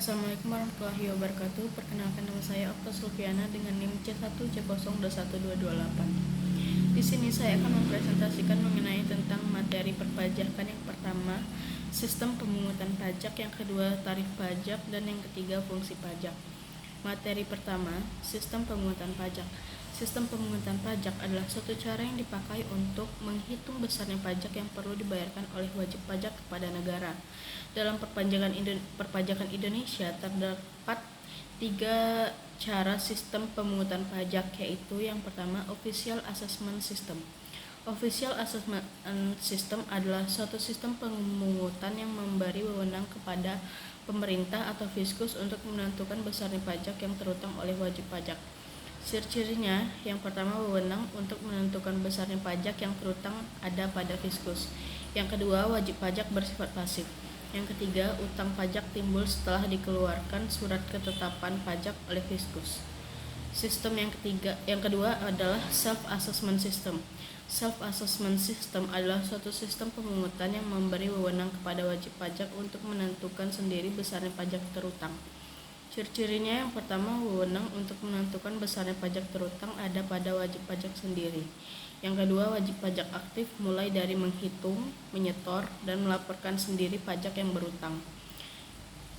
Assalamualaikum warahmatullahi wabarakatuh. Perkenalkan, nama saya Okta Sulfiana dengan NIM C1C0212228. Di sini saya akan mempresentasikan mengenai tentang materi perpajakan. Yang pertama, sistem pemungutan pajak, yang kedua, tarif pajak, dan yang ketiga, fungsi pajak. Materi pertama, sistem pemungutan pajak. Sistem pemungutan pajak adalah suatu cara yang dipakai untuk menghitung besarnya pajak yang perlu dibayarkan oleh wajib pajak kepada negara. Dalam perpajakan Indonesia terdapat 3 cara sistem pemungutan pajak, yaitu yang pertama, Official Assessment System. Official Assessment System adalah suatu sistem pemungutan yang memberi wewenang kepada pemerintah atau fiskus untuk menentukan besarnya pajak yang terutang oleh wajib pajak. Ciri-cirinya, yang pertama, wewenang untuk menentukan besarnya pajak yang terutang ada pada fiskus. Yang kedua, wajib pajak bersifat pasif. Yang ketiga, utang pajak timbul setelah dikeluarkan surat ketetapan pajak oleh fiskus. Sistem yang kedua adalah self-assessment system. Self-assessment system adalah suatu sistem pemungutan yang memberi wewenang kepada wajib pajak untuk menentukan sendiri besarnya pajak terutang. Ciri-cirinya, yang pertama, wewenang untuk menentukan besarnya pajak terutang ada pada wajib pajak sendiri. Yang kedua, wajib pajak aktif mulai dari menghitung, menyetor, dan melaporkan sendiri pajak yang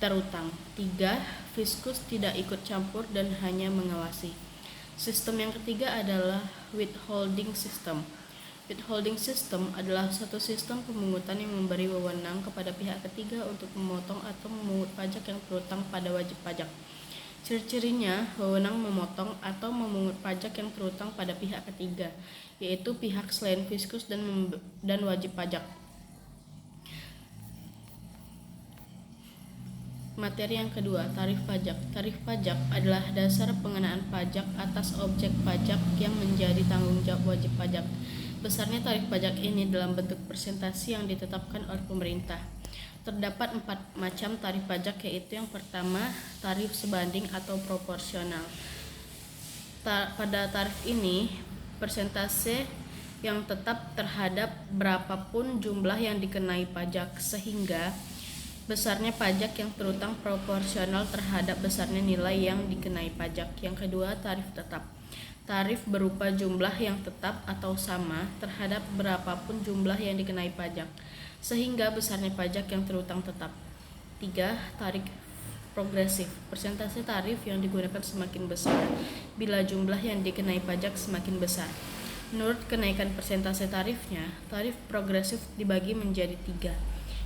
terutang. 3. Fiskus tidak ikut campur dan hanya mengawasi. Sistem yang ketiga adalah withholding system. Withholding system adalah suatu sistem pemungutan yang memberi wewenang kepada pihak ketiga untuk memotong atau memungut pajak yang terutang pada wajib pajak. Ciri-cirinya, wewenang memotong atau memungut pajak yang terutang pada pihak ketiga, yaitu pihak selain fiskus dan wajib pajak. Materi yang kedua, tarif pajak. Tarif pajak adalah dasar pengenaan pajak atas objek pajak yang menjadi tanggung jawab wajib pajak. Besarnya tarif pajak ini dalam bentuk persentase yang ditetapkan oleh pemerintah. Terdapat 4 macam tarif pajak, yaitu yang pertama, tarif sebanding atau proporsional. Pada tarif ini, persentase yang tetap terhadap berapapun jumlah yang dikenai pajak, sehingga besarnya pajak yang terutang proporsional terhadap besarnya nilai yang dikenai pajak. Yang kedua, tarif tetap. Tarif berupa jumlah yang tetap atau sama terhadap berapapun jumlah yang dikenai pajak, sehingga besarnya pajak yang terutang tetap. 3. Tarif progresif. Persentase tarif yang digunakan semakin besar bila jumlah yang dikenai pajak semakin besar. Menurut kenaikan persentase tarifnya, tarif progresif dibagi menjadi 3.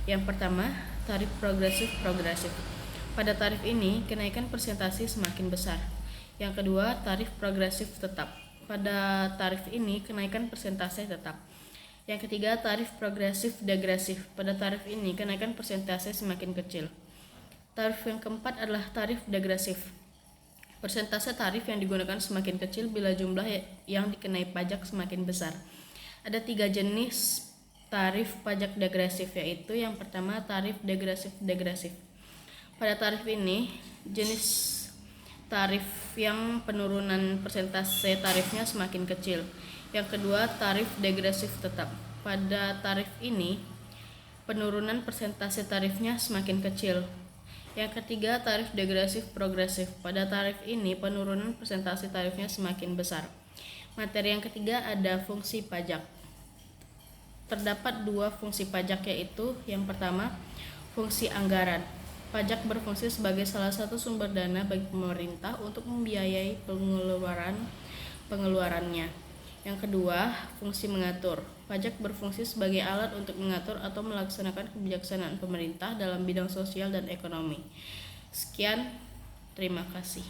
Yang pertama, tarif progresif. Pada tarif ini, kenaikan persentase semakin besar. Yang kedua, tarif progresif tetap. Pada tarif ini, kenaikan persentase tetap. Yang ketiga, tarif progresif degresif. Pada tarif ini, kenaikan persentase semakin kecil. Tarif yang keempat adalah tarif degresif. Persentase tarif yang digunakan semakin kecil bila jumlah yang dikenai pajak semakin besar. Ada 3 jenis tarif pajak degresif, yaitu yang pertama, tarif degresif. Pada tarif ini, jenis tarif yang penurunan persentase tarifnya semakin kecil. Yang kedua, tarif degresif tetap. Pada tarif ini, penurunan persentase tarifnya semakin kecil. Yang ketiga, tarif degresif progresif. Pada tarif ini, penurunan persentase tarifnya semakin besar. Materi yang ketiga ada fungsi pajak. Terdapat 2 fungsi pajak, yaitu yang pertama, fungsi anggaran. Pajak berfungsi sebagai salah satu sumber dana bagi pemerintah untuk membiayai pengeluarannya. Yang kedua, fungsi mengatur. Pajak berfungsi sebagai alat untuk mengatur atau melaksanakan kebijaksanaan pemerintah dalam bidang sosial dan ekonomi. Sekian, terima kasih.